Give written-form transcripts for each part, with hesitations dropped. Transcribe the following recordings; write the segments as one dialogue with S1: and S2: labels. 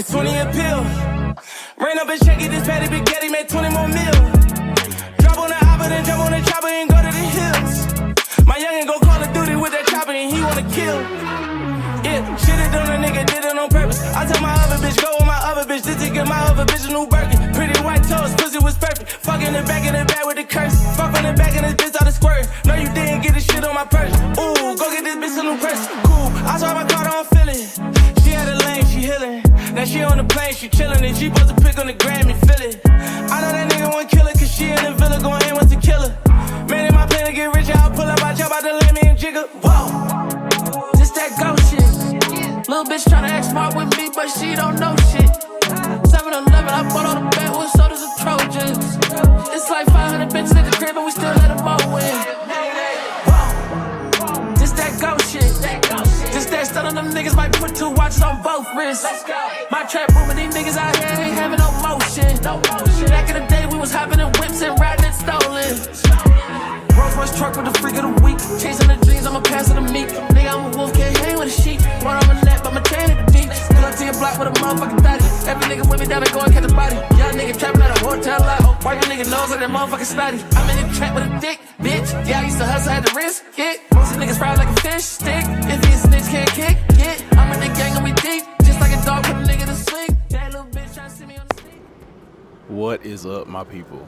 S1: it's 20 a pill. Ran up and check it, this patty big getty made 20 more mil. Drop on the oppa, then jump on the chopper and go to the hills. My youngin' go Call of Duty with that chopper and he wanna kill. Yeah, shit it on a nigga, did it on purpose. I tell my other bitch, go with my other bitch. This to get my other bitch a new Birkin. Pretty white toes, pussy was perfect. Fucking the back with the curse. Fuck on the back and this bitch out of squirt. No, you didn't get this shit on my purse. Ooh, go get this bitch a new purse. Cool, I saw my car, don't feel it. She had a lane, she healing. Now she on the plane, she chillin'. And she supposed to pick on the gram and feel it. I know that nigga won't kill her, cause she in the villa going in with the killer. Man, in my plan to get rich, I'll pull up, I jump out the limit and jiggle. Whoa. This that go shit. Little bitch tryna act smart with me, but she don't know shit. 7-Eleven, I bought all the backwoods sodas and Trojans. It's like 500 bitches at the crib, and we still let them all win. Whoa. This that go shit. This that stuff on them niggas might put 2 watches on both wrists. My trap room and these niggas out here ain't having no motion. Back in the day, we was hopping in whips and riding it stolen. Rolls Royce truck with the freak of the week. Chasing the dreams, I'ma pass it to me. Nigga, I'm a wolf, can't hang with a sheep. One on my neck, but my chain at the beat. Pull up to your block with a motherfucking 30. Every nigga with me down and go and catch a body. Young nigga trapping at a hotel lot. Wipe your nigga nose like that motherfucking snotty. I'm in the trap with a dick, bitch. Yeah, I used to hustle, had to risk it. Most of niggas fried like a fish stick. If he a snitch, can't kick it. I'm in the gang and we deep. Just like a dog, put a nigga to sleep. That little bitch tryna see me on the street.
S2: What is up, my people?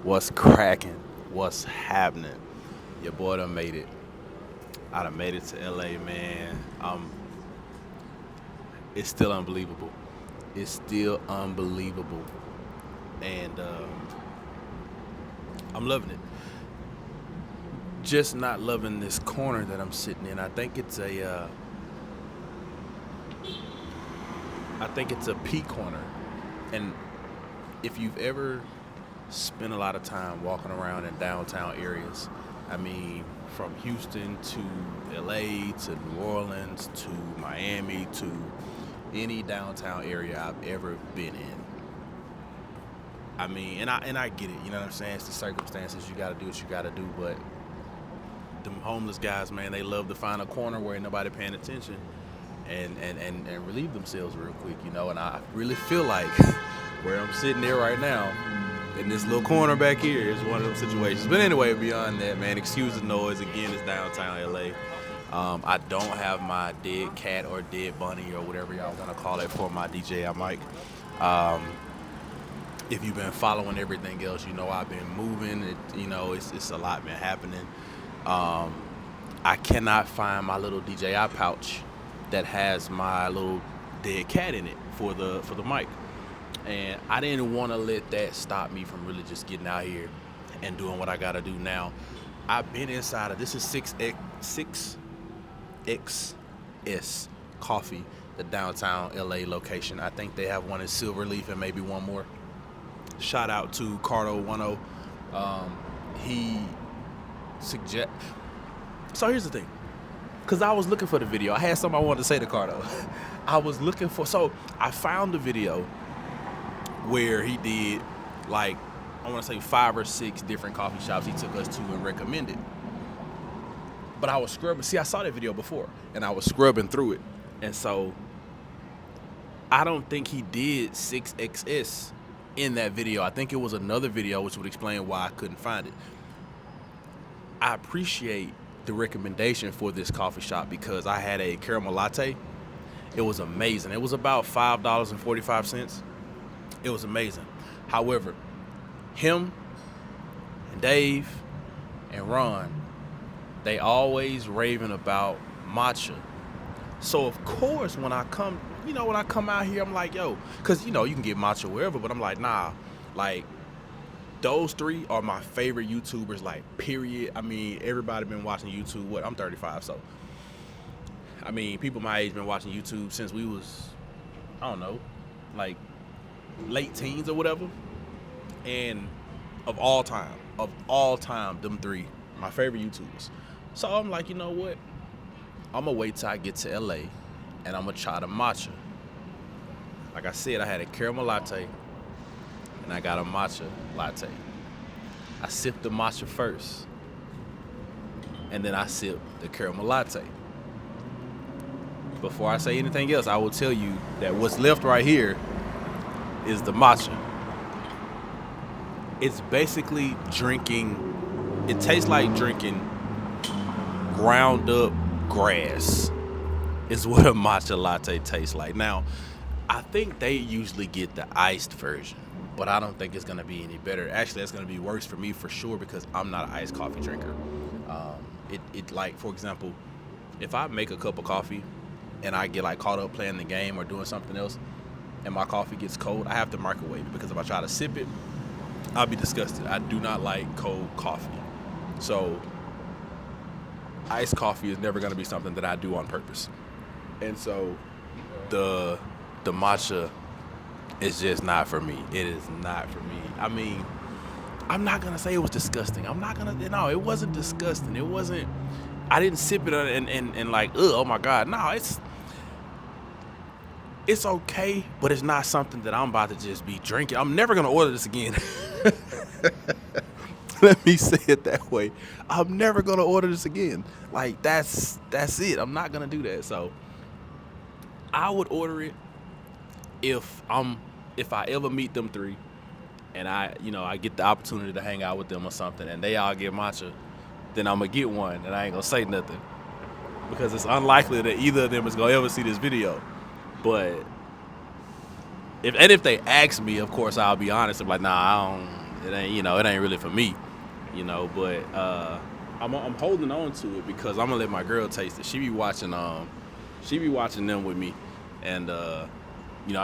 S2: What's cracking? What's happening? Your boy done made it. I done made it to LA, man. It's still unbelievable. It's still unbelievable. And I'm loving it. Just not loving this corner that I'm sitting in. I think it's a P corner. And if you've ever spent a lot of time walking around in downtown areas, I mean, from Houston to LA to New Orleans to Miami to any downtown area I've ever been in. I mean, and I get it, you know what I'm saying? It's the circumstances, you gotta do what you gotta do, but them homeless guys, man, they love to find a corner where ain't nobody paying attention and relieve themselves real quick, you know, and I really feel like where I'm sitting there right now, in this little corner back here, is one of them situations. But anyway, beyond that, man, excuse the noise. Again, it's downtown LA. I don't have my dead cat or dead bunny or whatever y'all want to call it for my DJI Mic. If you've been following everything else, you know I've been moving. It's a lot been happening. I cannot find my little DJI pouch that has my little dead cat in it for the mic. And I didn't want to let that stop me from really just getting out here and doing what I got to do now. I've been inside of, this is 6XS Coffee, the downtown LA location. I think they have one in Silverleaf and maybe one more. Shout out to Cardo10. So here's the thing. Because I was looking for the video. I had something I wanted to say to Cardo. So I found the video where he did, like, I want to say 5 or 6 different coffee shops he took us to and recommended. But I was scrubbing. See, I saw that video before, and I was scrubbing through it. And so I don't think he did 6XS in that video. I think it was another video, which would explain why I couldn't find it. I appreciate the recommendation for this coffee shop because I had a caramel latte. It was amazing. It was about $5.45. It was amazing. However, him and Dave and Ron, they always raving about matcha. So of course, when I come out here, I'm like, yo, because you can get matcha wherever, but I'm like, nah, like those 3 are my favorite YouTubers, like, period. I mean, everybody been watching YouTube. I'm 35, so I mean, people my age been watching YouTube since we was, I don't know, like late teens or whatever. And of all time, them 3, my favorite YouTubers. So I'm like, you know what? I'm gonna wait till I get to LA and I'm gonna try the matcha. Like I said, I had a caramel latte and I got a matcha latte. I sipped the matcha first and then I sipped the caramel latte. before I say anything else, I will tell you that what's left right here is the matcha. It's basically drinking, it tastes like drinking ground up grass is what a matcha latte tastes like. Now, I think they usually get the iced version, but I don't think it's gonna be any better. Actually, that's gonna be worse for me for sure because I'm not an iced coffee drinker. It like, for example, if I make a cup of coffee and I get like caught up playing the game or doing something else and my coffee gets cold, I have to microwave it because if I try to sip it, I'll be disgusted. I do not like cold coffee. So iced coffee is never gonna be something that I do on purpose. And so the matcha is just not for me. It is not for me. I mean, I'm not gonna say it was disgusting. No, it wasn't disgusting. It wasn't, I didn't sip it and like, ugh, oh my God. No, it's okay, but it's not something that I'm about to just be drinking. I'm never gonna order this again. Let me say it that way. I'm never gonna order this again. Like that's it. I'm not gonna do that. So I would order it if I ever meet them three and I get the opportunity to hang out with them or something and they all get matcha, then I'm gonna get one and I ain't gonna say nothing because it's unlikely that either of them is gonna ever see this video. But if they ask me, of course I'll be honest. I'm like, nah, it ain't really for me, but I'm holding on to it because I'm gonna let my girl taste it. She be watching them with me, and I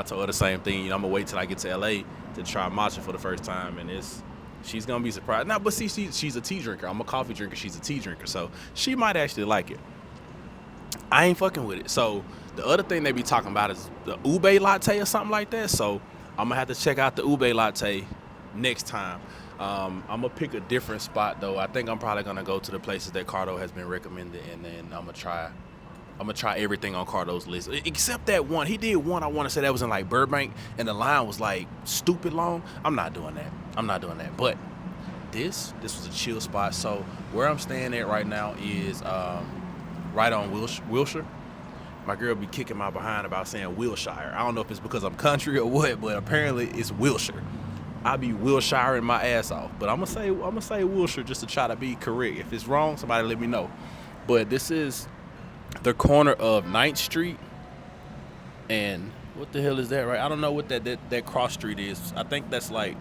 S2: told her the same thing. I'm gonna wait till I get to LA to try matcha for the first time, and she's gonna be surprised. Now, but see, she's a tea drinker. I'm a coffee drinker. She's a tea drinker, so she might actually like it. I ain't fucking with it. So the other thing they be talking about is the ube latte or something like that. So I'm gonna have to check out the ube latte next time. I'm gonna pick a different spot though. I think I'm probably gonna go to the places that Cardo has been recommended, and then I'm gonna try everything on Cardo's list except that one. He did one, I want to say that was in like Burbank, and the line was like stupid long. I'm not doing that. But this was a chill spot. So where I'm staying at right now is right on Wilshire. My girl be kicking my behind about saying Wilshire. I don't know if it's because I'm country or what, but apparently it's Wilshire. I be Wilshiring my ass off, but I'm gonna say Wilshire just to try to be correct. If it's wrong, somebody let me know. But this is the corner of 9th Street and what the hell is that, right? I don't know what that cross street is. I think that's like,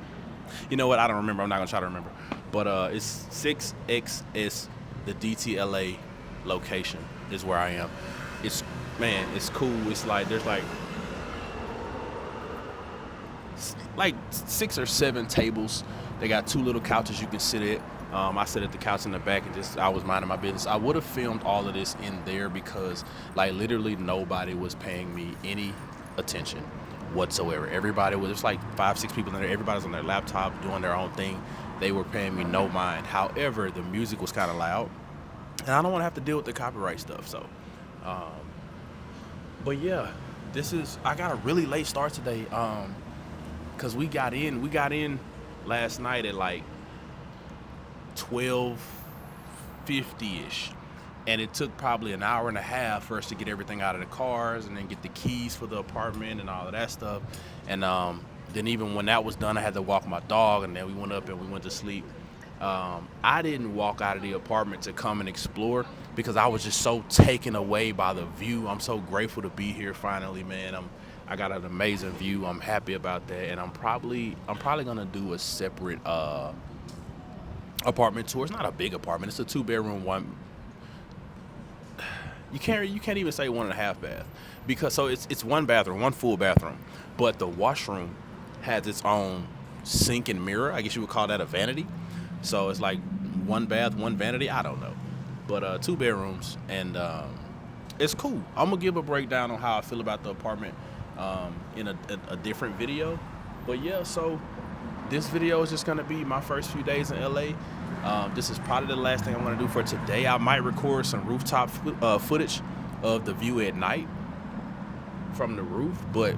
S2: you know what? I don't remember. I'm not gonna try to remember. But it's 6XS, the DTLA location is where I am. It's cool. It's like there's like 6 or 7 tables. They got 2 little couches you can sit at. I sit at the couch in the back and I was minding my business. I would have filmed all of this in there because like literally nobody was paying me any attention whatsoever. Everybody was, there's like 5-6 people in there. Everybody's on their laptop doing their own thing. They were paying me no mind. However, the music was kind of loud and I don't want to have to deal with the copyright stuff. So, but yeah, I got a really late start today. Cause we got in last night at like 12:50ish, and it took probably an hour and a half for us to get everything out of the cars and then get the keys for the apartment and all of that stuff. And then even when that was done, I had to walk my dog, and then we went up and we went to sleep. I didn't walk out of the apartment to come and explore because I was just so taken away by the view. I'm so grateful to be here finally, man. I got an amazing view. I'm happy about that, and I'm probably gonna do a separate apartment tour. It's not a big apartment. It's a 2-bedroom, one. You can't even say 1.5 bath because so it's 1 bathroom, 1 full bathroom, but the washroom has its own sink and mirror. I guess you would call that a vanity. So it's like 1 bath, 1 vanity. I don't know, but 2 bedrooms, and it's cool. I'm gonna give a breakdown on how I feel about the apartment in a different video. But yeah, so this video is just gonna be my first few days in LA. This is probably the last thing I'm gonna do for today. I might record some rooftop footage of the view at night from the roof, but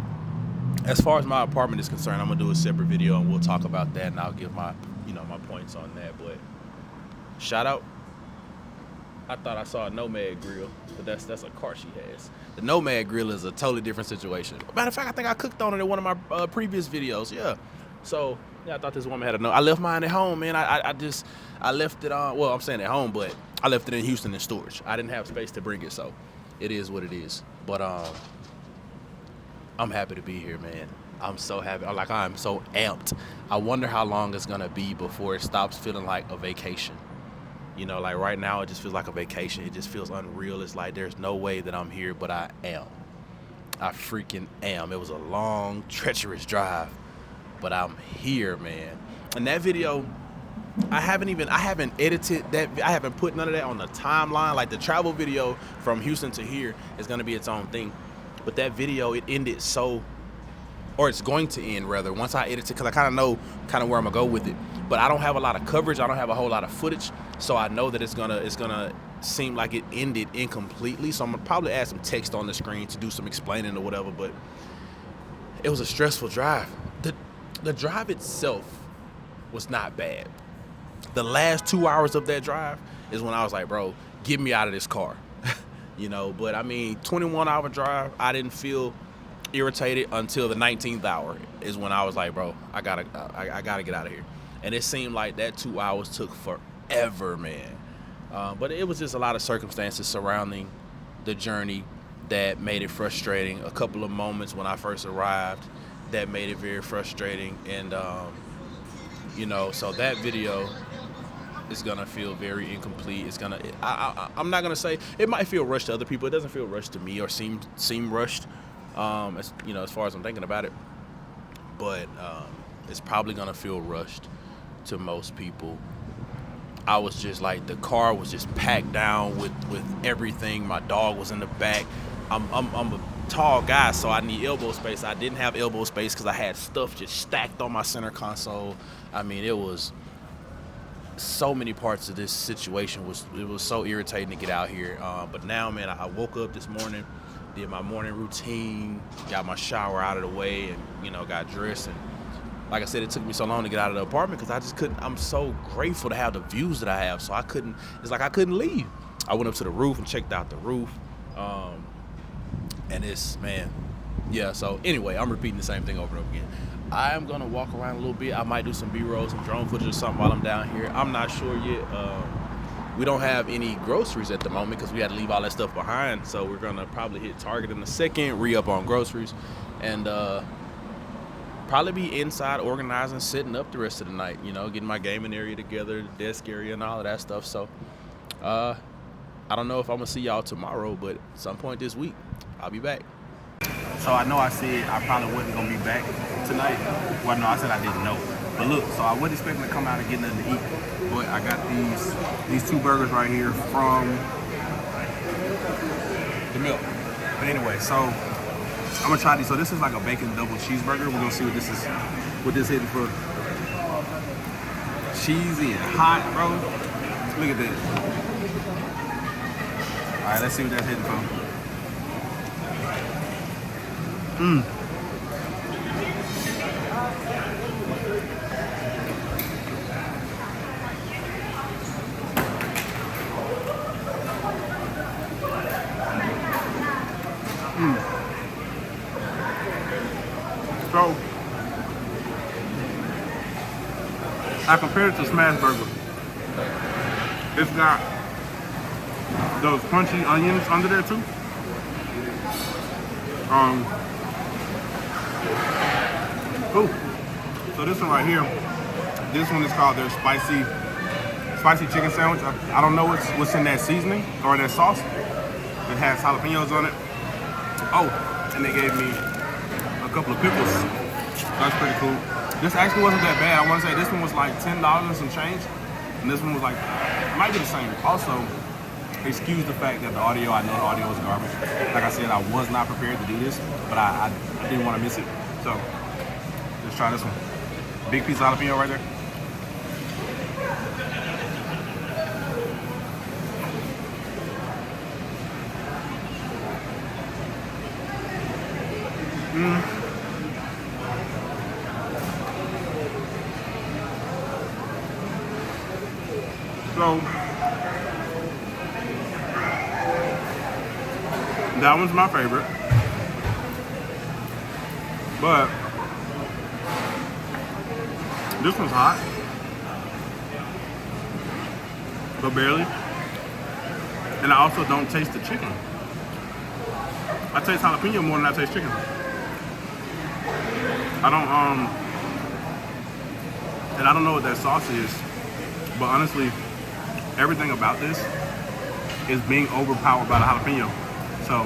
S2: as far as my apartment is concerned, I'm gonna do a separate video and we'll talk about that, and I'll give my points on that. But shout out I thought I saw a Nomad grill, but that's a car she has. The Nomad grill is a totally different situation. Matter of fact, I think I cooked on it in one of my previous videos. Yeah. So yeah, I thought this woman had a no. I left mine at home, man. I left it on. Well, I'm saying at home, but I left it in Houston in storage. I didn't have space to bring it, so it is what it is. But I'm happy to be here, man. I'm so happy. I'm so amped. I wonder how long it's gonna be before it stops feeling like a vacation. You know, like right now, it just feels like a vacation. It just feels unreal. It's like there's no way that I'm here, but I am. I freaking am. It was a long, treacherous drive, but I'm here, man. And that video, I haven't edited that. I haven't put none of that on the timeline. Like the travel video from Houston to here is gonna be its own thing. But that video, it ended so, or it's going to end rather, once I edit it, because I kind of know where I'm gonna go with it. But I don't have a lot of coverage. I don't have a whole lot of footage, so I know that it's gonna seem like it ended incompletely. So I'm gonna probably add some text on the screen to do some explaining or whatever. But it was a stressful drive. The drive itself was not bad. The last 2 hours of that drive is when I was like, bro, get me out of this car. You know, but I mean, 21-hour drive, I didn't feel irritated until the 19th hour is when I was like, bro, I gotta get out of here. And it seemed like that 2 hours took forever, man. But it was just a lot of circumstances surrounding the journey that made it frustrating. A couple of moments when I first arrived that made it very frustrating. And, you know, so that video is gonna feel very incomplete. It's gonna, I'm not gonna say, it might feel rushed to other people. It doesn't feel rushed to me or seem rushed, as, you know, as far as I'm thinking about it. But it's probably gonna feel rushed to most people. I was just like, the car was just packed down with everything. My dog was in the back. I'm a tall guy, so I need elbow space. I didn't have elbow space because I had stuff just stacked on my center console. I mean, it was so many parts of this situation. It was so irritating to get out here. But now, man, I woke up this morning, did my morning routine, got my shower out of the way, and, you know, got dressed. And like I said, it took me so long to get out of the apartment because I just couldn't. I'm so grateful to have the views that I have. So I couldn't leave. I went up to the roof and checked out the roof. And it's, man, yeah. So anyway, I'm repeating the same thing over and over again. I am gonna walk around a little bit. I might do some B-roll, some drone footage or something while I'm down here. I'm not sure yet. We don't have any groceries at the moment because we had to leave all that stuff behind. So we're gonna probably hit Target in a second, re-up on groceries, and probably be inside organizing, setting up the rest of the night. You know, getting my gaming area together, the desk area, and all of that stuff. So I don't know if I'm gonna see y'all tomorrow, but at some point this week, I'll be back. So I know I said I probably wasn't gonna be back tonight. Well, no, I said I didn't know. But look, so I wasn't expecting to come out and get nothing to eat. But I got these two burgers right here from the milk. But anyway, so I'm gonna try these. So this is like a bacon double cheeseburger. We're gonna see what this is hitting for. Cheesy and hot, bro. Look at that. All right, let's see what that's hitting for. So I compared it to Smash Burger. It's got those crunchy onions under there too. Ooh. So this one right here, this one is called their spicy chicken sandwich. I don't know what's in that seasoning or that sauce. It has jalapenos on it. Oh, and they gave me a couple of pickles. That's pretty cool. This actually wasn't that bad. I want to say this one was like $10 and some change, and this one was like, it might be the same. Also, excuse the fact that I know the audio is garbage. Like I said, I was not prepared to do this, but I didn't want to miss it. So let's try this one. Big piece of jalapeno right there. So That one's my favorite. But this one's hot. But barely. And I also don't taste the chicken. I taste jalapeno more than I taste chicken. I don't and I don't know what that sauce is, but honestly, everything about this is being overpowered by the jalapeno. So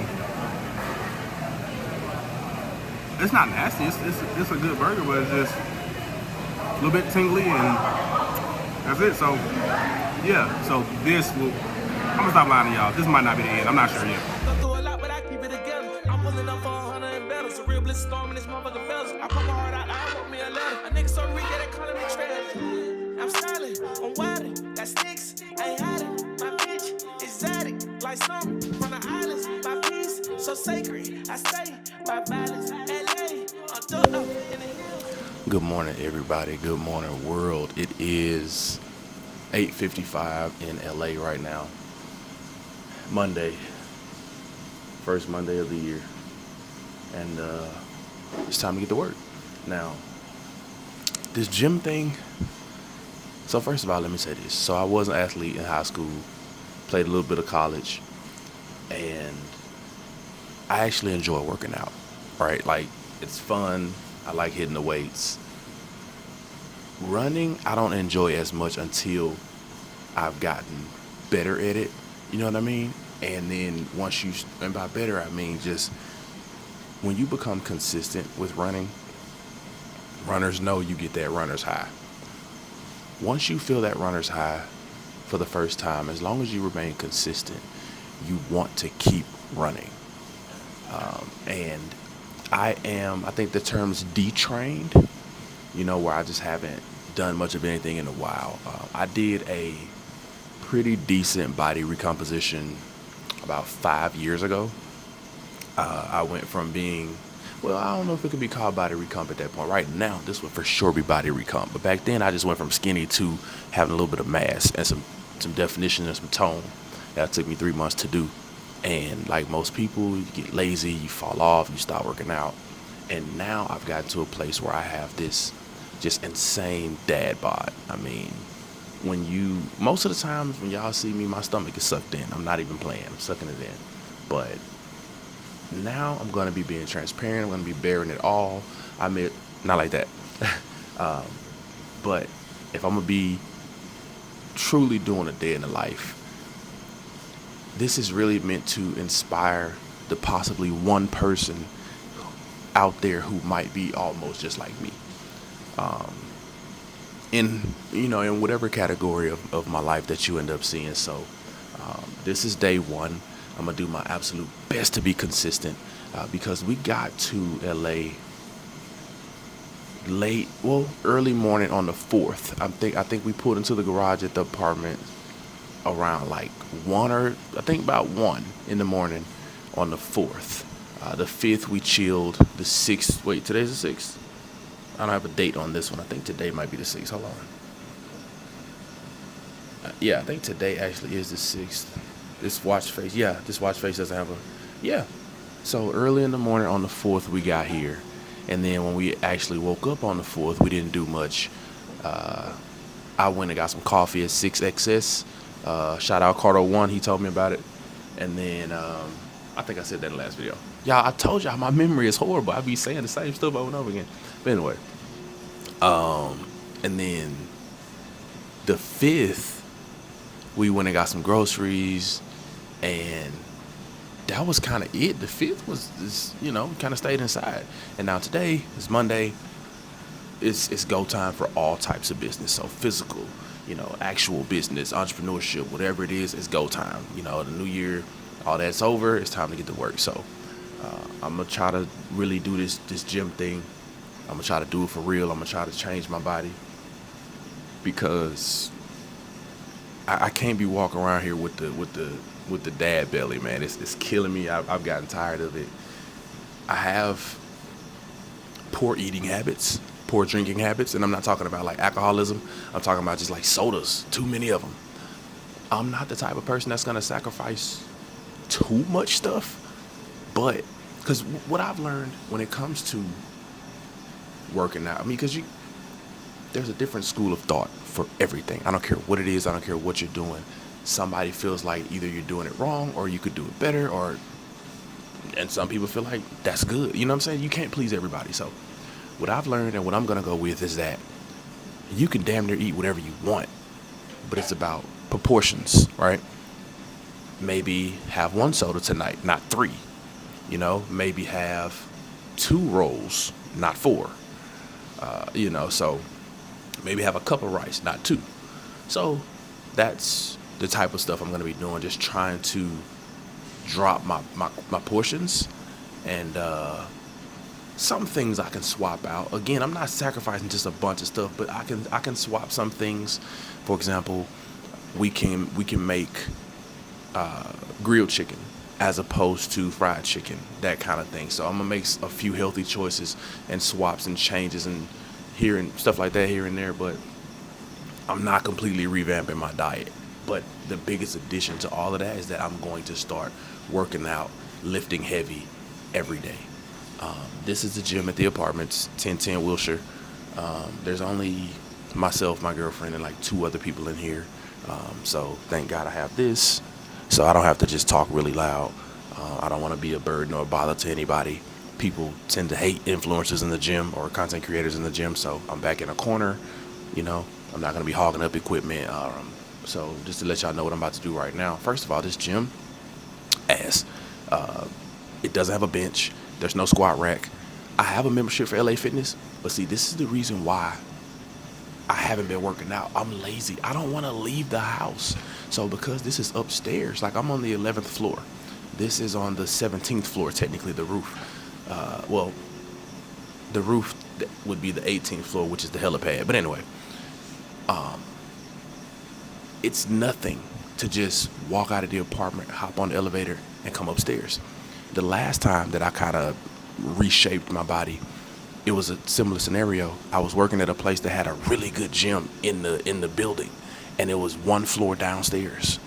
S2: it's not nasty. It's a good burger, but it's just a little bit tingly, and that's it. So yeah. So this will. I'm gonna stop lying to y'all. This might not be the end. I'm not sure yet.
S1: Go through a lot, but I keep it together. I'm pulling up for 100 and better. It's a real bliss storm in this motherfucking bezel. I put my heart out, I wrote me a letter. A nigga so rich that they calling me treasure. I'm silent, I'm wildin', got sticks, ain't hiding. My bitch, exotic, like something from the islands. My peace, so sacred. I stay by violence. LA, I'm dug up in the hills.
S2: Good morning, everybody. Good morning, world. It is 8:55 in LA right now. Monday, first Monday of the year, and it's time to get to work. Now, this gym thing, so first of all, let me say this. So I was an athlete in high school, played a little bit of college, and I actually enjoy working out, right? Like, it's fun. I like hitting the weights. Running, I don't enjoy as much until I've gotten better at it. You know what I mean? And then once you, and by better, I mean just when you become consistent with running, runners know you get that runner's high. Once you feel that runner's high for the first time, as long as you remain consistent, you want to keep running. And I think the term's detrained, you know, where I just haven't done much of anything in a while. I did a pretty decent body recomposition about 5 years ago. I went from being, well, I don't know if it could be called body recomp at that point. Right now, this would for sure be body recomp. But back then, I just went from skinny to having a little bit of mass and some definition and some tone. That took me 3 months to do. And like most people, you get lazy, you fall off, you stop working out. And now I've gotten to a place where I have this just insane dad bod. I mean, most of the times when y'all see me, my stomach is sucked in. I'm not even playing. I'm sucking it in. But now I'm going to be being transparent. I'm going to be bearing it all. I mean, not like that. But if I'm going to be truly doing a day in the life, this is really meant to inspire the possibly one person out there who might be almost just like me. In whatever category of my life that you end up seeing. So this is day one. I'm gonna do my absolute best to be consistent because we got to LA early morning on the 4th. I think we pulled into the garage at the apartment around like about 1 in the morning on the 4th. The 5th we chilled. The 6th, wait, today's the 6th? I don't have a date on this one. I think today might be the 6th. Hold on. Yeah, I think today actually is the 6th. This watch face doesn't have a... Yeah. So early in the morning on the 4th, we got here. And then when we actually woke up on the 4th, we didn't do much. I went and got some coffee at 6XS. Shout out Cardo 1. He told me about it. And then... I think I said that in the last video. Y'all, I told y'all my memory is horrible. I be saying the same stuff over and over again. But anyway. And then the 5th, we went and got some groceries. And that was kind of it. The 5th was, kind of stayed inside. And now today is Monday. It's go time for all types of business. So physical, actual business, entrepreneurship, whatever it is, it's go time. The new year, all that's over. It's time to get to work. So I'm going to try to really do this gym thing. I'm going to try to do it for real. I'm going to try to change my body because I can't be walking around here with the dad belly, man. It's killing me. I've gotten tired of it. I have poor eating habits, poor drinking habits, and I'm not talking about like alcoholism. I'm talking about just like sodas, too many of them. I'm not the type of person that's going to sacrifice too much stuff But because what I've learned when it comes to working out, I mean, because there's a different school of thought for everything. I don't care what it is. I don't care what you're doing. Somebody feels like either you're doing it wrong or you could do it better, and some people feel like that's good. You know what I'm saying? You can't please everybody. So what I've learned and what I'm going to go with is that you can damn near eat whatever you want, but it's about proportions, right? Maybe have 1 soda tonight, not 3. You know, maybe have 2 rolls, not 4. So maybe have a cup of rice, not 2. So that's the type of stuff I'm going to be doing, just trying to drop my portions, and some things I can swap out. Again, I'm not sacrificing just a bunch of stuff, but I can swap some things. For example, we can make grilled chicken as opposed to fried chicken, that kind of thing. So I'm gonna make a few healthy choices and swaps and changes and here and stuff like that here and there, but I'm not completely revamping my diet. But the biggest addition to all of that is that I'm going to start working out, lifting heavy every day. This is the gym at the apartments, 1010 Wilshire. There's only myself, my girlfriend, and like 2 other people in here. So thank God I have this, so I don't have to just talk really loud. I don't want to be a burden or a bother to anybody. People tend to hate influencers in the gym or content creators in the gym, so I'm back in a corner. I'm not going to be hogging up equipment. So just to let y'all know what I'm about to do right now. First of all, this gym ass. It doesn't have a bench. There's no squat rack. I have a membership for LA Fitness, but see, this is the reason why I haven't been working out. I'm lazy. I don't want to leave the house. So because this is upstairs, like I'm on the 11th floor. This is on the 17th floor, technically, the roof. The roof would be the 18th floor, which is the helipad. But anyway, it's nothing to just walk out of the apartment, hop on the elevator, and come upstairs. The last time that I kind of reshaped my body, it was a similar scenario. I was working at a place that had a really good gym in the building, and it was 1 floor downstairs.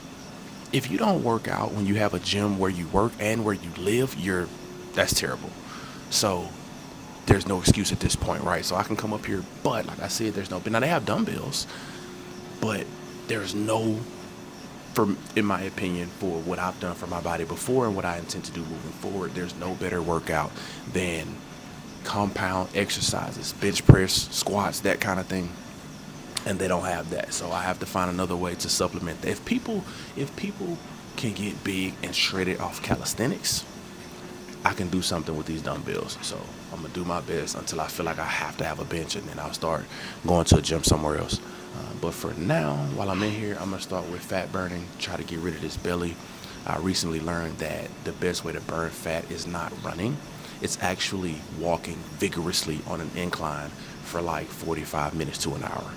S2: If you don't work out when you have a gym where you work and where you live, that's terrible. So there's no excuse at this point, right? So I can come up here, but like I said, now they have dumbbells, but there's no, in my opinion, for what I've done for my body before and what I intend to do moving forward, there's no better workout than compound exercises, bench press, squats, that kind of thing. And they don't have that, so I have to find another way to supplement that. If people can get big and shredded off calisthenics, I can do something with these dumbbells. So I'm gonna do my best until I feel like I have to have a bench, and then I'll start going to a gym somewhere else. But for now, while I'm in here, I'm gonna start with fat burning, try to get rid of this belly. I recently learned that the best way to burn fat is not running. It's actually walking vigorously on an incline for like 45 minutes to an hour.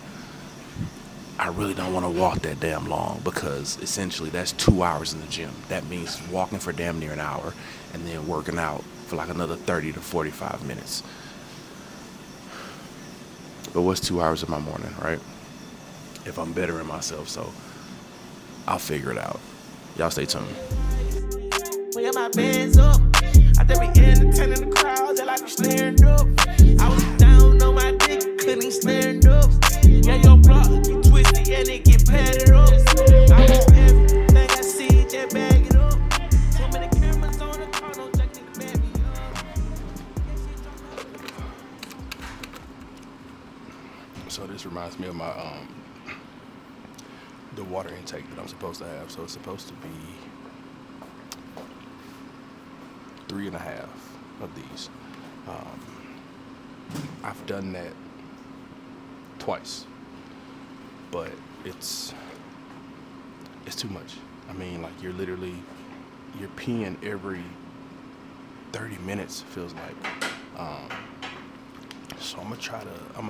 S2: I really don't want to walk that damn long, because essentially that's 2 hours in the gym. That means walking for damn near an hour and then working out for like another 30 to 45 minutes. But what's 2 hours of my morning, right? If I'm bettering myself, so I'll figure it out. Y'all stay tuned.
S1: We got my bands up. I think we entertaining the crowd. They like we snaring up. I was down on my dick, couldn't even snaring up. Yeah, your block get twisted and it get padded up. I want everything I see, just bag it up. Too many cameras on the car, no jack need to bag me up.
S2: So this reminds me of my the water intake that I'm supposed to have. So it's supposed to be 3.5 of these. I've done that twice, but it's too much. I mean, like you're peeing every 30 minutes, feels like. So I'm gonna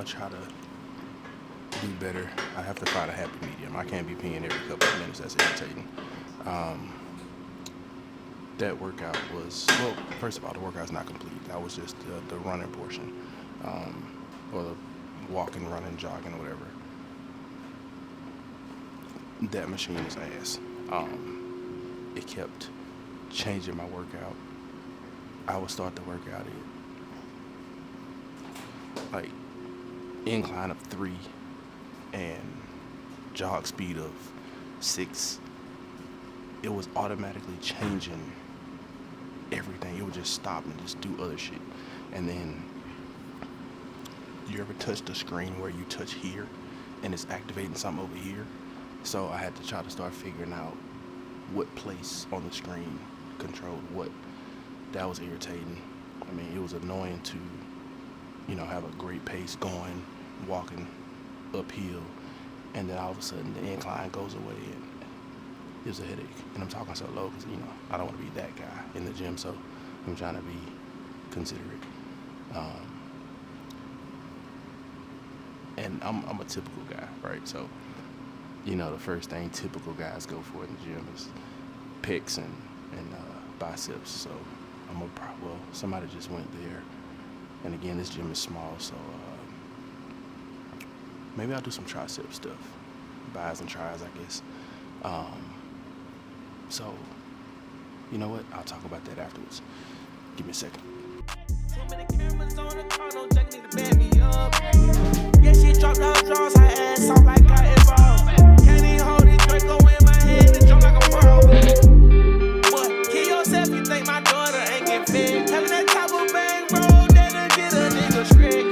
S2: try to do better. I have to find a happy medium. I can't be peeing every couple of minutes. That's irritating. That workout was, well, first of all, the workout's not complete. That was just the running portion, or the walking, running, jogging, or whatever. That machine is ass. It kept changing my workout I would start the workout at like incline of 3 and jog speed of 6. It was automatically changing everything. It would just stop and just do other shit. And then you ever touch the screen where you touch here and it's activating something over here? So I had to try to start figuring out what place on the screen controlled what. That was irritating. I mean, it was annoying to, have a great pace going, walking uphill, and then all of a sudden the incline goes away and it was a headache. And I'm talking so low because, I don't want to be that guy in the gym, so I'm trying to be considerate. And I'm a typical guy, right? So, the first thing typical guys go for in the gym is pecs and biceps. So somebody just went there. And again, this gym is small, so maybe I'll do some tricep stuff. Bis and tries, I guess. So, you know what? I'll talk about that afterwards. Give me a second.
S1: Too many cameras on the car, no jack need to back me up. Yeah, she dropped her drawers, her ass off like I evolved. Can't even hold it, Draco in my head and jump like a frog. But kill yourself, you think my daughter ain't get fed. Having that type of bang roll, that'll get a nigga straight.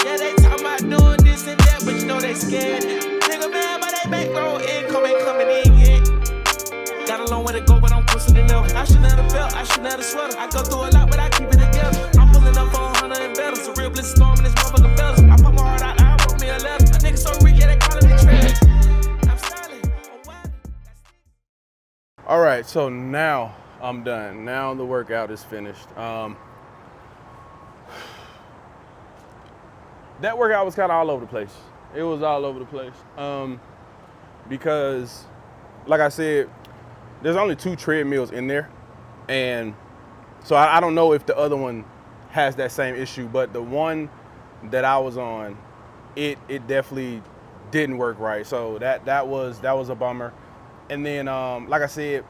S1: Yeah, they talk about doing this and that, but they scared. Nigga mad by they back roll, income ain't coming in yet. Got a long way to go, but I'm pushing it up. I should have a belt, I should have a sweater. I go through a lot, but I keep it together. I'm pulling up for 100 and better. So real bliss storm in this motherfucking bells. I put my heart out, I wrote me a letter. A nigga so rich, yeah, they calling me trash. I'm styling.
S3: All right, so now I'm done. Now the workout is finished. That workout was kind of all over the place. It was all over the place. Because, like I said, there's only 2 treadmills in there. And so I don't know if the other one has that same issue, but the one that I was on, it definitely didn't work right. So that was a bummer. And then, like I said,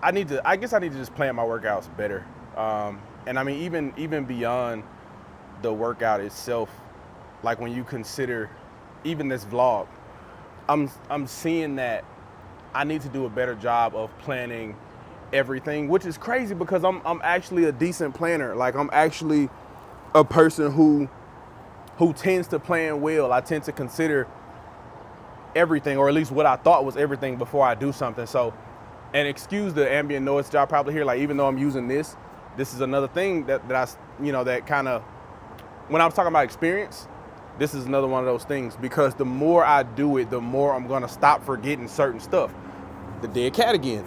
S3: I guess I need to just plan my workouts better. And I mean, even beyond the workout itself, like when you consider even this vlog, I'm seeing that I need to do a better job of planning everything, which is crazy because I'm actually a decent planner. Like, I'm actually a person who tends to plan well. I tend to consider everything, or at least what I thought was everything, before I do something. So, and excuse the ambient noise that y'all probably hear. Like, even though I'm using this is another thing that I, that kind of, when I was talking about experience, this is another one of those things, because the more I do it, the more I'm gonna stop forgetting certain stuff. The dead cat again.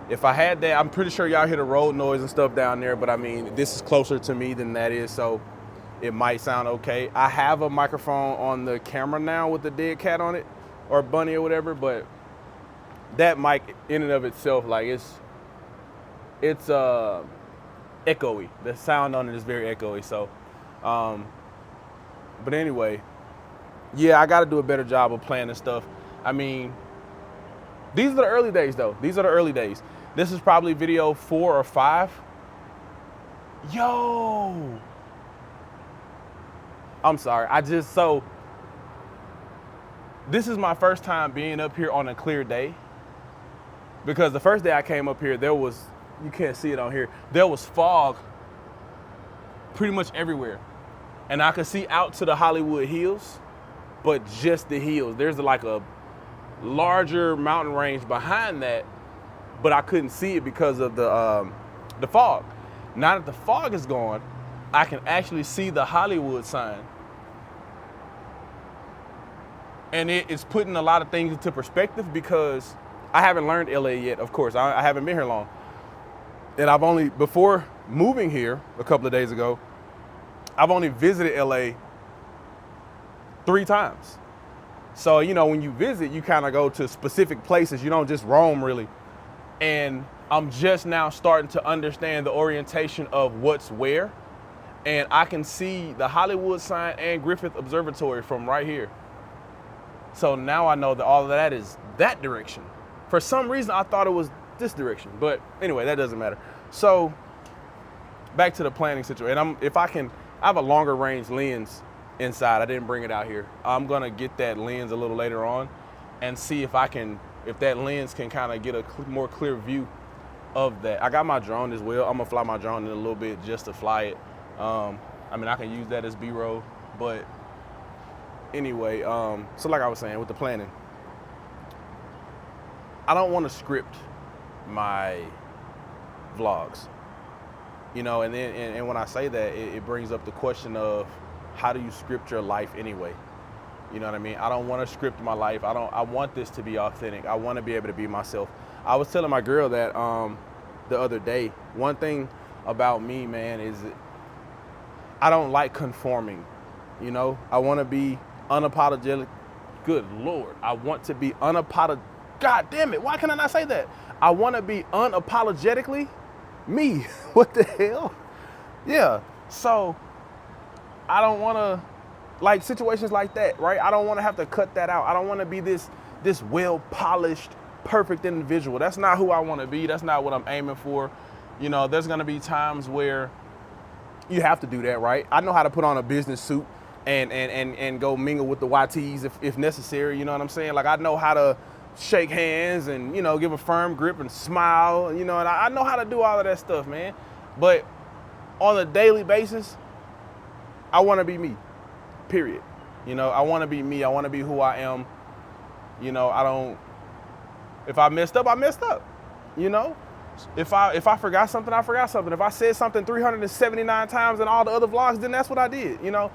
S3: If I had that, I'm pretty sure y'all hear the road noise and stuff down there, but I mean, this is closer to me than that is, so it might sound okay. I have a microphone on the camera now with the dead cat on it, or bunny or whatever, but that mic in and of itself, like, it's echoey. The sound on it is very echoey, so but anyway, yeah, I got to do a better job of planning stuff. I mean, these are the early days, though. These are the early days. This is probably video 4 or 5. Yo! I'm sorry. This is my first time being up here on a clear day. Because the first day I came up here, you can't see it on here, there was fog pretty much everywhere. And I could see out to the Hollywood Hills, but just the hills. There's like a larger mountain range behind that, but I couldn't see it because of the fog. Now that the fog is gone, I can actually see the Hollywood sign. And it is putting a lot of things into perspective, because I haven't learned LA yet, of course. I haven't been here long. And I've only, before moving here a couple of days ago, I've only visited LA 3 times. So, when you visit, you kind of go to specific places. You don't just roam, really. And I'm just now starting to understand the orientation of what's where. And I can see the Hollywood sign and Griffith Observatory from right here. So now I know that all of that is that direction. For some reason, I thought it was this direction. But anyway, that doesn't matter. So back to the planning situation. I have a longer range lens inside. I didn't bring it out here. I'm gonna get that lens a little later on and see if that lens can kind of get a more clear view of that. I got my drone as well. I'm gonna fly my drone in a little bit just to fly it. I mean, I can use that as B-roll, but anyway, so like I was saying with the planning, I don't want to script my vlogs, you know, and when I say that, it brings up the question of how do you script your life anyway? You know what I mean? I don't want to script my life. I want this to be authentic. I want to be able to be myself. I was telling my girl that the other day, one thing about me, man, is I don't like conforming, you know? I want to be unapologetic. Good Lord. I want to be unapologetic. God damn it. Why can I not say that? I want to be unapologetically me. What the hell? Yeah. So I don't want to, like situations like that, right? I don't want to have to cut that out. I don't want to be this well-polished, perfect individual. That's not who I want to be. That's not what I'm aiming for. You know, there's going to be times where you have to do that, right? I know how to put on a business suit and go mingle with the YTs if necessary, you know what I'm saying? Like I know how to shake hands and, you know, give a firm grip and smile, you know, and I know how to do all of that stuff, man. But on a daily basis, I want to be me, period. You know, I want to be me. I want to be who I am. You know, if I messed up, I messed up, you know? If I forgot something, I forgot something. If I said something 379 times in all the other vlogs, then that's what I did, you know?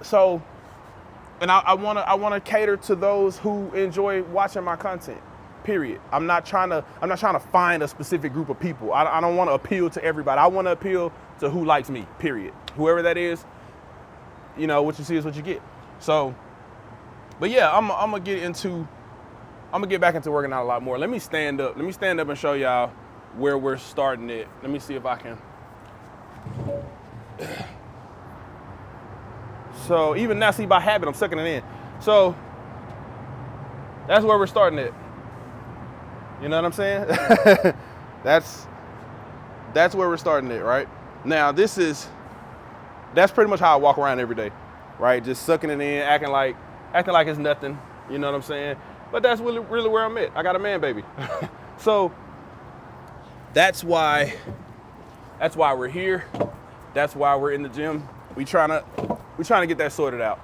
S3: So, and I wanna cater to those who enjoy watching my content, period. I'm not trying to find a specific group of people. I don't want to appeal to everybody. I want to appeal to who likes me, period. Whoever that is, you know, what you see is what you get. So, but yeah, I'm gonna get back into working out a lot more. Let me stand up and show y'all where we're starting it. Let me see if I can. So even now, see, by habit, I'm sucking it in. So that's where we're starting it. You know what I'm saying? That's where we're starting it, right? Now that's pretty much how I walk around every day, right? Just sucking it in, acting like it's nothing. You know what I'm saying? But that's really where I'm at. I got a man baby. So that's why we're here. That's why we're in the gym. We trying to get that sorted out.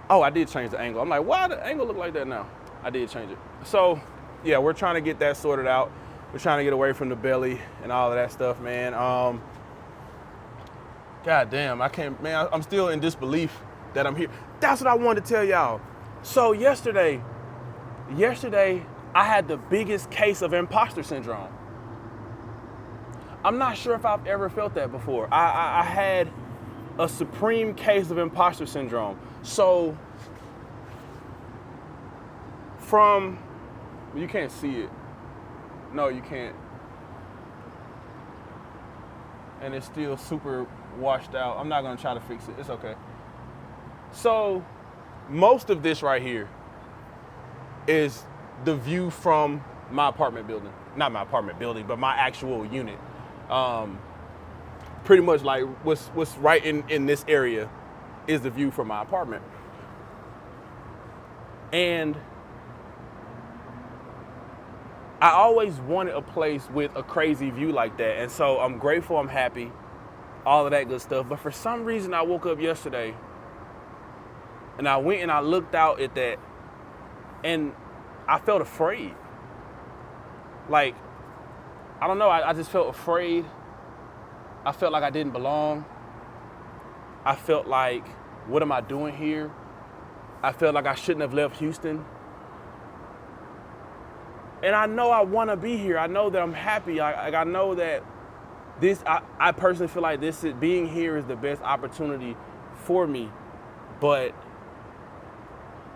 S3: Oh, I did change the angle. I'm like, why the angle look like that now? I did change it. So yeah, we're trying to get that sorted out. We're trying to get away from the belly and all of that stuff, man. God damn, I can't, man, I'm still in disbelief that I'm here. That's what I wanted to tell y'all. So yesterday, I had the biggest case of imposter syndrome. I'm not sure if I've ever felt that before. I had a supreme case of imposter syndrome. So you can't see it. No, you can't. And it's still super washed out. I'm not gonna try to fix it, it's okay. So most of this right here is the view from my apartment building. Not my apartment building, but my actual unit. Pretty much like what's right in this area is the view from my apartment. And I always wanted a place with a crazy view like that. And so I'm grateful, I'm happy, all of that good stuff. But for some reason, I woke up yesterday and I went and I looked out at that and I felt afraid. Like, I don't know, I just felt afraid. I felt like I didn't belong. I felt like, what am I doing here? I felt like I shouldn't have left Houston. And I know I want to be here. I know that I'm happy. I know that I personally feel like being here is the best opportunity for me. But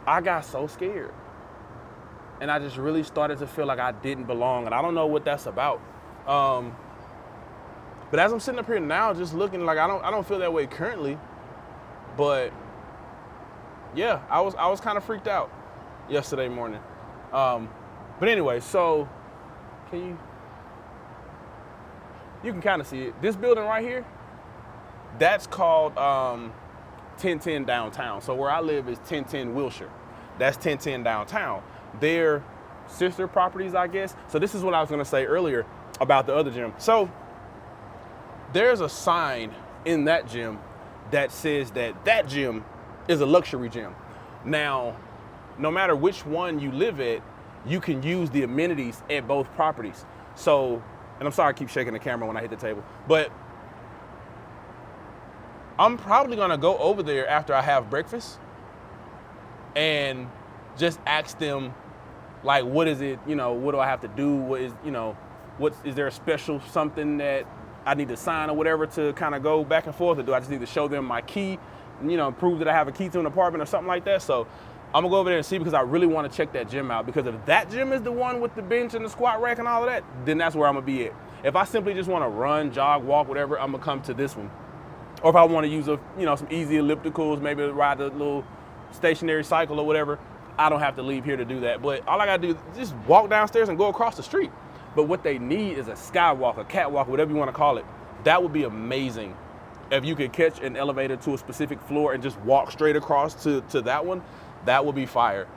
S3: I got so scared. And I just really started to feel like I didn't belong. And I don't know what that's about. But as I'm sitting up here now, just looking, like I don't feel that way currently. But yeah, I was kind of freaked out yesterday morning. But anyway, so can you? you can kind of see it. This building right here, that's called 1010 Downtown. So where I live is 1010 Wilshire. That's 1010 Downtown. They're sister properties, I guess. So this is what I was gonna say earlier about the other gym. So there's a sign in that gym that says that gym is a luxury gym. Now, no matter which one you live at, you can use the amenities at both properties. So, and I'm sorry I keep shaking the camera when I hit the table, but I'm probably gonna go over there after I have breakfast and just ask them, like, what is it, what do I have to do? What is, is there a special something that I need to sign or whatever to kind of go back and forth? Or do I just need to show them my key, prove that I have a key to an apartment or something like that? So I'm gonna go over there and see, because I really want to check that gym out, because if that gym is the one with the bench and the squat rack and all of that, then that's where I'm gonna be at. If I simply just want to run, jog, walk, whatever, I'm gonna come to this one. Or if I want to use some easy ellipticals, maybe ride a little stationary cycle or whatever, I don't have to leave here to do that. But all I gotta do is just walk downstairs and go across the street. But what they need is a skywalk, a catwalk, whatever you want to call it. That would be amazing if you could catch an elevator to a specific floor and just walk straight across to that one. That would be fire.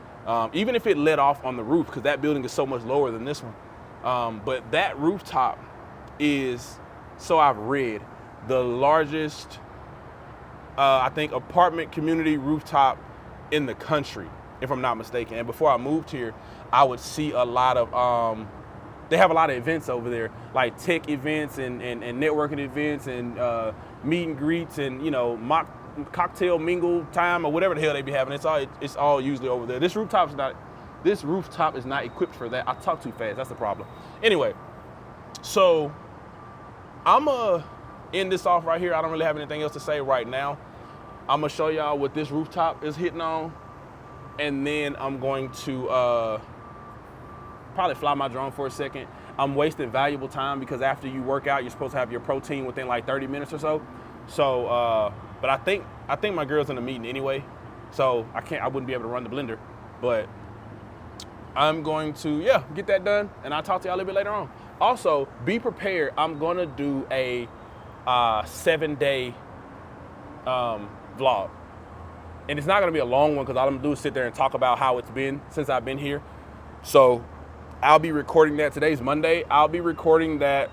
S3: Even if it let off on the roof, because that building is so much lower than this one. But that rooftop is, so I've read, the largest, I think, apartment community rooftop in the country, if I'm not mistaken. And before I moved here, I would see a lot of, they have a lot of events over there, like tech events and networking events and meet and greets and, mock cocktail mingle time or whatever the hell they be having. It's all usually over there. This rooftop is not equipped for that. I talk too fast, that's the problem. Anyway, so I'm end this off right here. I don't really have anything else to say right now. I'm gonna show y'all what this rooftop is hitting on, and then I'm going to probably fly my drone for a second. I'm wasting valuable time because after you work out, you're supposed to have your protein within like 30 minutes or so. So, but I think my girl's in a meeting anyway, so I wouldn't be able to run the blender, but I'm going to, get that done, and I'll talk to y'all a little bit later on. Also, be prepared. I'm gonna do a 7-day vlog, and it's not gonna be a long one because all I'm gonna do is sit there and talk about how it's been since I've been here. So I'll be recording that. Today's Monday. I'll be recording that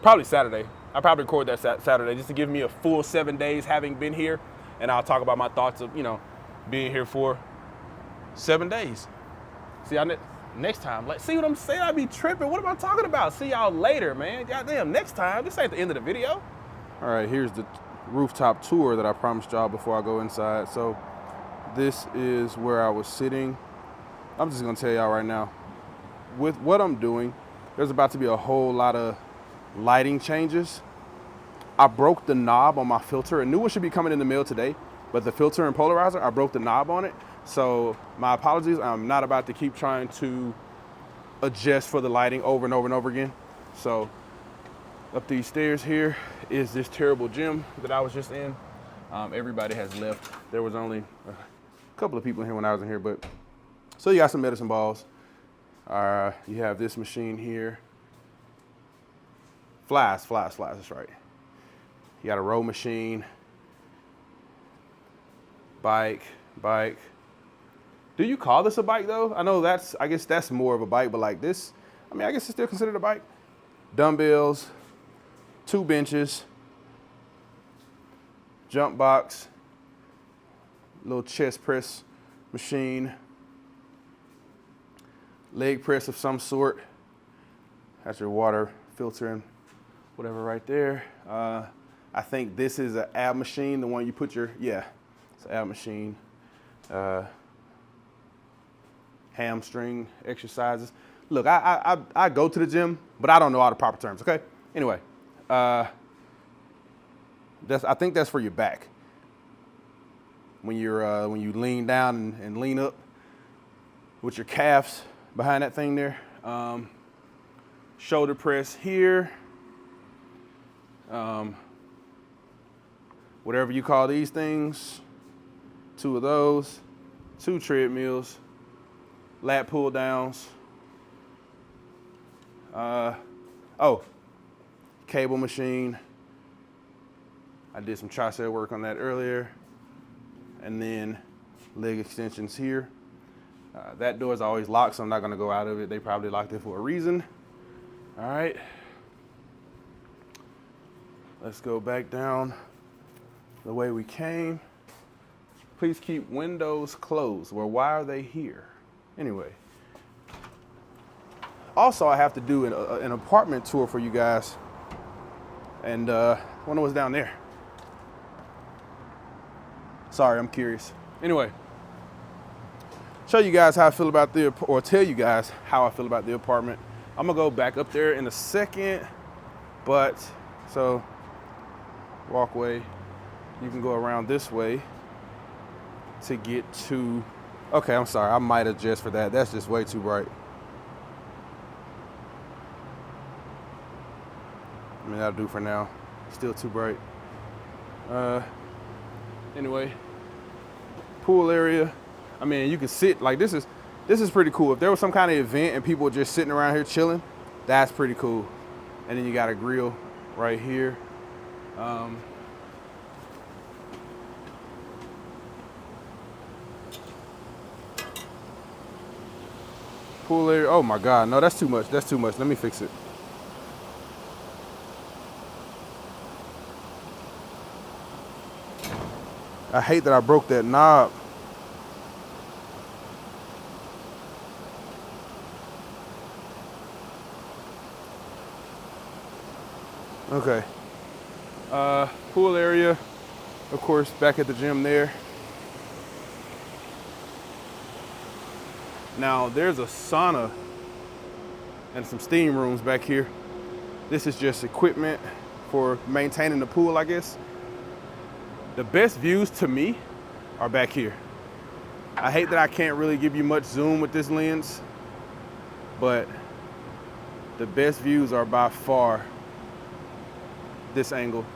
S3: probably Saturday. I'll probably record that Saturday just to give me a full 7 days having been here, and I'll talk about my thoughts of being here for 7 days. See y'all next time. Like, see what I'm saying? I be tripping. What am I talking about? See y'all later, man. Goddamn, next time. This ain't the end of the video. All right, here's the rooftop tour that I promised y'all before I go inside. So this is where I was sitting. I'm just gonna tell y'all right now, with what I'm doing, there's about to be a whole lot of lighting changes. I broke the knob on my filter. A new one should be coming in the mail today, but the filter and polarizer, I broke the knob on it. So my apologies. I'm not about to keep trying to adjust for the lighting over and over and over again. So up these stairs here is this terrible gym that I was just in. Everybody has left. There was only a couple of people in here when I was in here, but so you got some medicine balls. You have this machine here. Flies, that's right. You got a row machine, bike. Do you call this a bike though? I know I guess that's more of a bike, but like this, I guess it's still considered a bike. Dumbbells, 2 benches, jump box, little chest press machine, leg press of some sort. That's your water filter and whatever right there. I think this is an ab machine, the one you put it's an ab machine. Hamstring exercises. Look, I go to the gym, but I don't know all the proper terms, okay? Anyway, I think that's for your back. When you lean down and lean up with your calves behind that thing there. Shoulder press here. Whatever you call these things. 2 of those. 2 treadmills. Lat pull downs. Oh, cable machine. I did some tricep work on that earlier. And then leg extensions here. That door is always locked, so I'm not gonna go out of it. They probably locked it for a reason. All right. Let's go back down the way we came. Please keep windows closed. Well, why are they here? Anyway. Also, I have to do an apartment tour for you guys. And wonder what's down there. Sorry, I'm curious. Anyway, show you guys how I feel about or tell you guys how I feel about the apartment. I'm gonna go back up there in a second, but so walkway, you can go around this way to get to, okay, I'm sorry, I might adjust for that. That's just way too bright. I mean, that'll do for now. Still too bright. Anyway, pool area. I mean, you can sit, like this is pretty cool. If there was some kind of event and people were just sitting around here chilling, that's pretty cool. And then you got a grill right here. Pool area, oh my God, no, that's too much, that's too much. Let me fix it. I hate that I broke that knob. Okay. Pool area, of course, back at the gym there. Now there's a sauna and some steam rooms back here. This is just equipment for maintaining the pool, I guess. The best views to me are back here. I hate that I can't really give you much zoom with this lens, but the best views are by far this angle.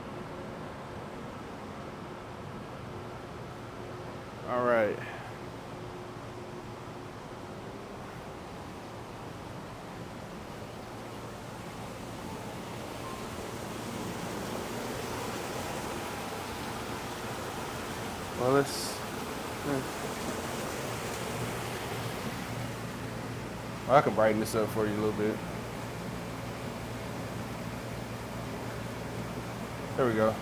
S3: All right. Well, I can brighten this up for you a little bit. There we go.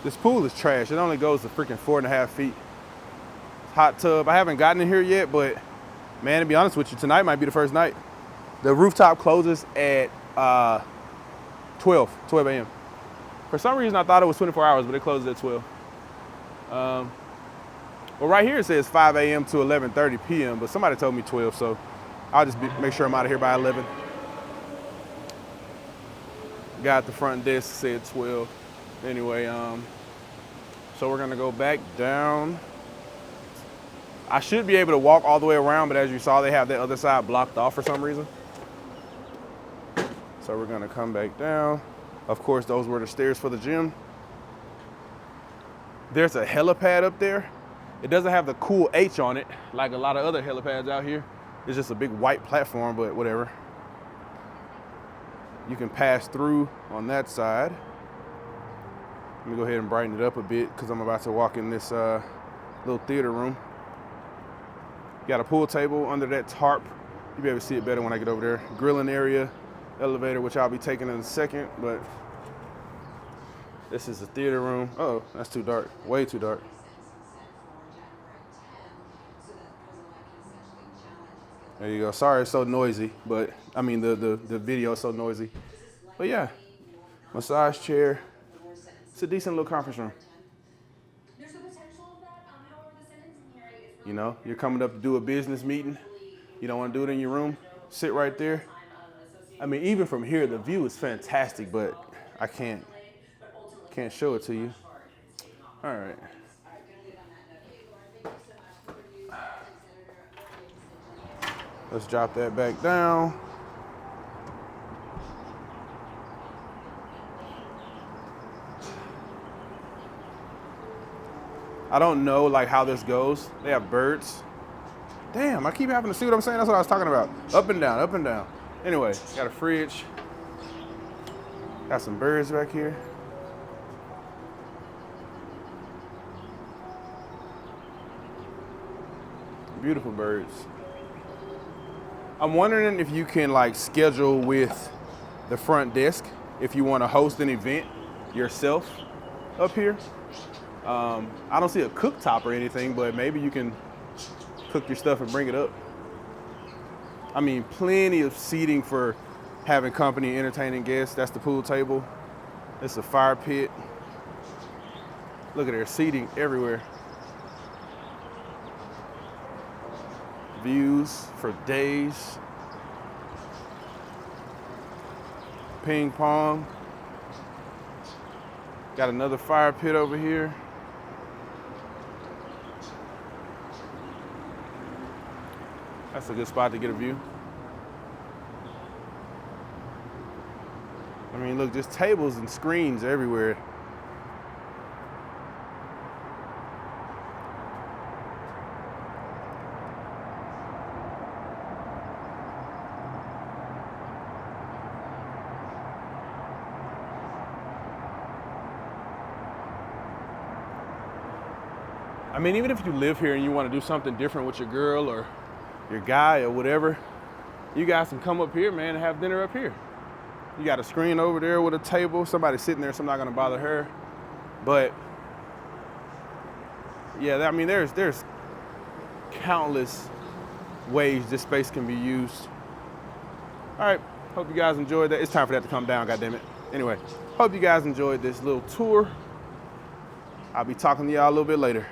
S3: This pool is trash. It only goes to freaking 4.5 feet. Hot tub. I haven't gotten in here yet, but man, to be honest with you, tonight might be the first night. The rooftop closes at 12 a.m. For some reason, I thought it was 24 hours, but it closes at 12. Well, right here it says 5 a.m. to 11:30 p.m., but somebody told me 12, so I'll just make sure I'm out of here by 11. Guy at the front desk said 12. Anyway, so we're gonna go back down. I should be able to walk all the way around, but as you saw, they have that other side blocked off for some reason. So we're gonna come back down. Of course, those were the stairs for the gym. There's a helipad up there. It doesn't have the cool H on it, like a lot of other helipads out here. It's just a big white platform, but whatever. You can pass through on that side. Let me go ahead and brighten it up a bit because I'm about to walk in this little theater room. Got a pool table under that tarp. You'll be able to see it better when I get over there. Grilling area, elevator, which I'll be taking in a second, but this is the theater room. Oh, that's too dark, way too dark. There you go. Sorry it's so noisy, but I mean the video is so noisy. But yeah, massage chair. It's a decent little conference room.
S4: There's the potential of that. However, the sentencing hearing is
S3: You know, you're coming up to do a business meeting. You don't want to do it in your room. Sit right there. I mean, even from here, the view is fantastic, but I can't show it to you. All right. Let's drop that back down. I don't know like how this goes. They have birds. Damn, I keep having to see what I'm saying. That's what I was talking about. Up and down, up and down. Anyway, got a fridge. Got some birds back here. Beautiful birds. I'm wondering if you can like schedule with the front desk if you want to host an event yourself up here. I don't see a cooktop or anything, but maybe you can cook your stuff and bring it up. I mean, plenty of seating for having company, entertaining guests. That's the pool table. It's a fire pit. Look at their seating everywhere. Views for days. Ping pong. Got another fire pit over here. That's a good spot to get a view. I mean, look, just tables and screens everywhere. I mean, even if you live here and you want to do something different with your girl or your guy or whatever, you guys can come up here, man, and have dinner up here. You got a screen over there with a table. Somebody sitting there, so I'm not gonna bother her. But yeah, I mean, there's countless ways this space can be used. All right, hope you guys enjoyed that. It's time for that to come down, goddammit. Anyway, hope you guys enjoyed this little tour. I'll be talking to y'all a little bit later.